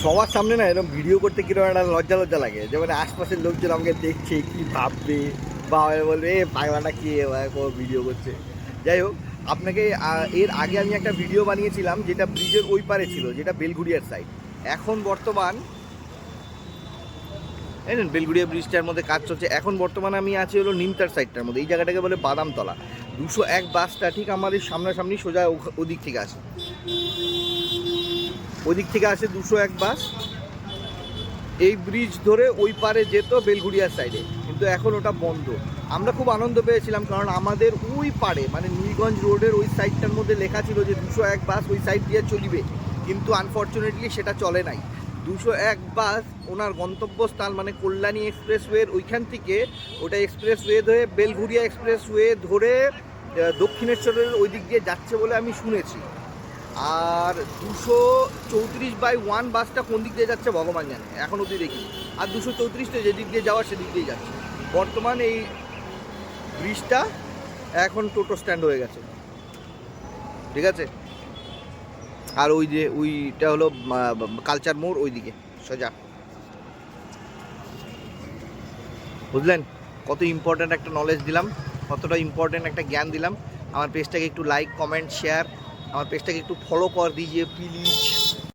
সবার সামনে না এরকম ভিডিও করতে কিরকম একটা লজ্জা লজ্জা লাগে, যে মানে আশপাশের লোকজন আমাকে দেখছে কি ভাববে, বা বলবে এ পাগলাটা কি ভিডিও করছে। যাই হোক, আপনাকে এর আগে আমি একটা ভিডিও বানিয়েছিলাম যেটা ব্রিজের ওই পারে ছিল, যেটা বেলঘুরিয়ার সাইড। এখন বর্তমান জানেন বেলঘুরিয়া ব্রিজটার মধ্যে কাজ চলছে। এখন বর্তমানে আমি আছি হলো নিমতার সাইডটার মধ্যে, এই জায়গাটাকে বলে বাদামতলা। 201 বাসটা ঠিক আমাদের সামনাসামনি সোজা ওদিক থেকে আসে, ওদিক থেকে আসে 201 বাস। এই ব্রিজ ধরে ওই পারে যেত বেলঘুরিয়ার সাইডে, কিন্তু এখন ওটা বন্ধ। আমরা খুব আনন্দ পেয়েছিলাম, কারণ আমাদের ওই পারে মানে নীলগঞ্জ রোডের ওই সাইডটার মধ্যে লেখা ছিল যে 201 বাস ওই সাইড দিয়ে চলবে, কিন্তু আনফর্চুনেটলি সেটা চলে নাই। 201 বাস ওনার গন্তব্যস্থান মানে কল্যাণী এক্সপ্রেসওয়ের ওইখান থেকে, ওটা এক্সপ্রেসওয়ে ধরে বেলঘুরিয়া এক্সপ্রেসওয়ে ধরে দক্ষিণেশ্বরের ওই দিক দিয়ে যাচ্ছে বলে আমি শুনেছি। আর 234/1 বাসটা কোন দিক দিয়ে যাচ্ছে ভগবান জানে, এখন অবধি দেখি। আর 234টা যেদিক দিয়ে যাওয়া সেদিক দিয়ে যাচ্ছে। বর্তমান এই ব্রিজটা এখন টোটো স্ট্যান্ড হয়ে গেছে, ঠিক আছে। আর ওই যে ওইটা হলো কালচার মোড়, ওই দিকে সোজা। বুঝলেন কত ইম্পর্ট্যান্ট একটা নলেজ দিলাম, কতটা ইম্পর্ট্যান্ট একটা জ্ঞান দিলাম। আমার পেজটাকে একটু লাইক কমেন্ট শেয়ার, আমার পেজটাকে একটু ফলো কর দিজিয়ে প্লিজ।